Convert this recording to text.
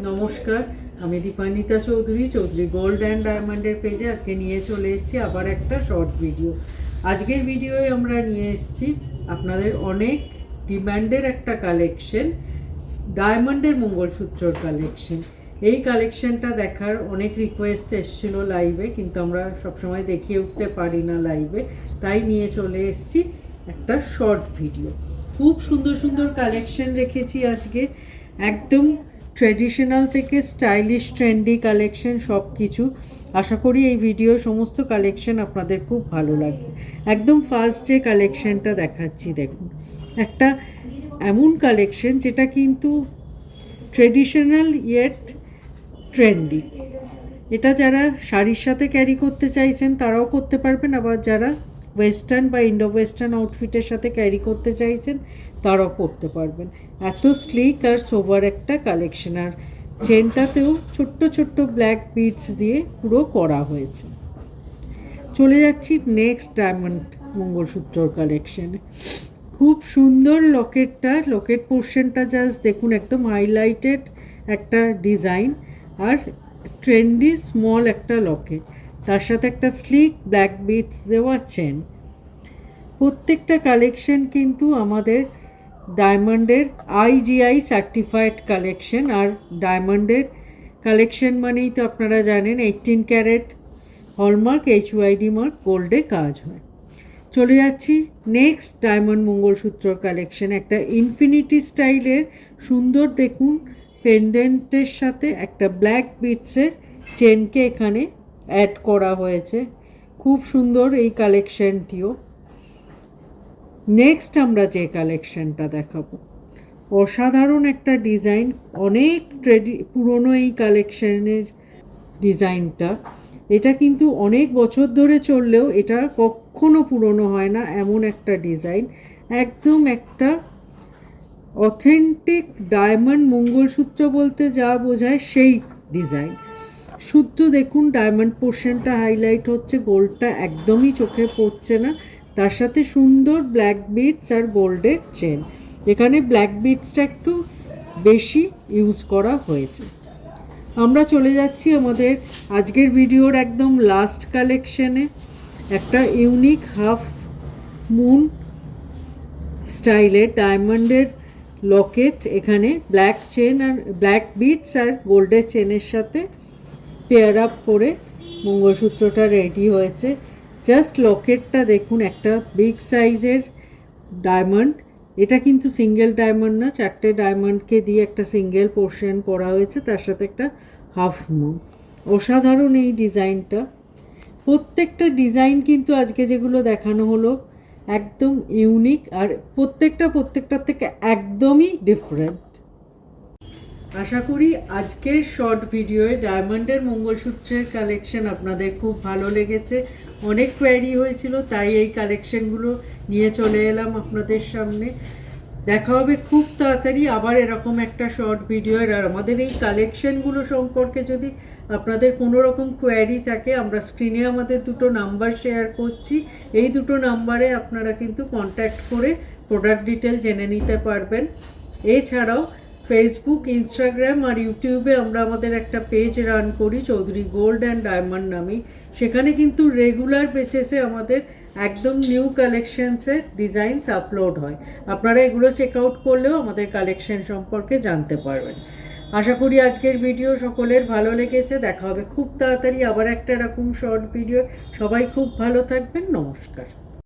নমস্কার, আমি Dipanwita Chowdhury gold and ডায়মন্ডের পেজে আজকে নিয়ে চলে এসেছি আবার একটা শর্ট ভিডিও। আজকের ভিডিওয়ে আমরা নিয়ে এসেছি আপনাদের অনেক ডিম্যান্ডের একটা কালেকশন, ডায়মন্ডের মঙ্গলসূত্রর কালেকশন। এই কালেকশনটা দেখার অনেক রিকোয়েস্ট এসেছিলো লাইভে, কিন্তু আমরা সবসময় দেখিয়ে উঠতে পারি না লাইভে, তাই নিয়ে চলে এসেছি একটা শর্ট ভিডিও। খুব সুন্দর সুন্দর কালেকশন রেখেছি আজকে, একদম ট্র্যাডিশনাল থেকে স্টাইলিশ ট্রেন্ডি কালেকশন সব কিছু। আশা করি এই ভিডিও সমস্ত কালেকশন আপনাদের খুব ভালো লাগবে। একদম ফার্স্ট যে কালেকশনটা দেখাচ্ছি, দেখুন একটা এমন কালেকশন যেটা কিন্তু ট্র্যাডিশনাল ইয়েট ট্রেন্ডি। এটা যারা শাড়ির সাথে ক্যারি করতে চাইছেন তারাও করতে পারবেন, আবার যারা ওয়েস্টার্ন বা ইন্ডো ওয়েস্টার্ন আউটফিটের সাথে ক্যারি করতে চাইছেন তারাও করতে পারবেন। এত স্লিক আর সোবার একটা কালেকশন, আর চেনটাতেও ছোট্ট ছোট্ট ব্ল্যাক বিডস দিয়ে পুরো করা হয়েছে। চলে যাচ্ছি নেক্সট ডায়মন্ড মঙ্গলসূত্রর কালেকশনে। খুব সুন্দর লকেট পোর্শনটা জাস্ট দেখুন, একদম হাইলাইটেড একটা ডিজাইন আর ট্রেন্ডি স্মল একটা লকেট, তার সাথে একটা স্লিক ব্ল্যাক বিডস দেওয়া চেন। প্রত্যেকটা কালেকশন কিন্তু আমাদের ডায়মন্ডের IGI সার্টিফাইড কালেকশন, আর ডায়মন্ডের কালেকশন মানেই তো আপনারা জানেন 18 ক্যারেট হলমার্ক HYD মার্ক গোল্ডে কাজ হয়। চলে যাচ্ছি নেক্সট ডায়মন্ড মঙ্গলসূত্রর কালেকশন, একটা ইনফিনিটি স্টাইলের সুন্দর দেখুন পেন্ডেন্টের সাথে একটা ব্ল্যাক বিডসের চেনকে এখানে অ্যাড করা হয়েছে। খুব সুন্দর এই কালেকশনটিও। নেক্সট আমরা যে কালেকশনটা দেখাবো, অসাধারণ একটা ডিজাইন, অনেক পুরনো এই কালেকশনের ডিজাইনটা। এটা কিন্তু অনেক বছর ধরে চললেও এটা কখনো পুরনো হয় না, এমন একটা ডিজাইন। একদম একটা অথেন্টিক ডায়মন্ড মঙ্গলসূত্র বলতে যা বোঝায় সেই ডিজাইন। শুদ্ধ দেখুন ডায়মন্ড পোর্শনটা হাইলাইট হচ্ছে, গোল্ডটা একদমই চোখে পড়ছে না, তার সাথে সুন্দর ব্ল্যাক বিডস আর গোল্ডের চেন। এখানে ব্ল্যাক বিডসটা একটু বেশি ইউজ করা হয়েছে। আমরা চলে যাচ্ছি আমাদের আজকের ভিডিওর একদম লাস্ট কালেকশনে, একটা ইউনিক হাফ মুন স্টাইলের ডায়মন্ডের লকেট। এখানে ব্ল্যাক চেন আর ব্ল্যাক বিডস আর গোল্ডের চেনের সাথে পেয়ার আপ করে মঙ্গলসূত্রটা রেডি হয়েছে। জাস্ট লকেটটা দেখুন, একটা বিগ সাইজের ডায়মন্ড। এটা কিন্তু সিঙ্গেল ডায়মন্ড না, 4টে ডায়মন্ডকে দিয়ে একটা সিঙ্গেল পোর্শন করা হয়েছে, তার সাথে একটা হাফ মুন। অসাধারণ এই ডিজাইনটা। প্রত্যেকটা ডিজাইন কিন্তু আজকে যেগুলো দেখানো হলো একদম ইউনিক, আর প্রত্যেকটার থেকে একদমই ডিফারেন্ট। আশা করি আজকের শর্ট ভিডিওয়ে ডায়মন্ডের মঙ্গলসূত্রের কালেকশন আপনাদের খুব ভালো লেগেছে। অনেক কোয়ারি হয়েছিল, তাই এই কালেকশনগুলো নিয়ে চলে এলাম আপনাদের সামনে। দেখা হবে খুব তাড়াতাড়ি আবার এরকম একটা শর্ট ভিডিও। আর আমাদের এই কালেকশনগুলো সম্পর্কে যদি আপনাদের কোনো রকম কোয়ারি থাকে, আমরা স্ক্রিনে আমাদের দুটো নাম্বার শেয়ার করছি, এই দুটো নাম্বারে আপনারা কিন্তু কন্ট্যাক্ট করে প্রোডাক্ট ডিটেল জেনে নিতে পারবেন। এছাড়াও ফেসবুক, ইনস্টাগ্রাম আর ইউটিউবে আমরা আমাদের একটা পেজ রান করি চৌধুরী গোল্ড অ্যান্ড ডায়মন্ড নামে। সেখানে কিন্তু রেগুলার বেসিসে আমাদের একদম নিউ কালেকশনসের ডিজাইনস আপলোড হয়। আপনারা এগুলো চেক আউট করলেও আমাদের কালেকশন সম্পর্কে জানতে পারবেন। আশা করি আজকের ভিডিও সকলের ভালো লেগেছে। দেখা হবে খুব তাড়াতাড়ি আবার একটা এরকম শর্ট ভিডিও। সবাই খুব ভালো থাকবেন। নমস্কার।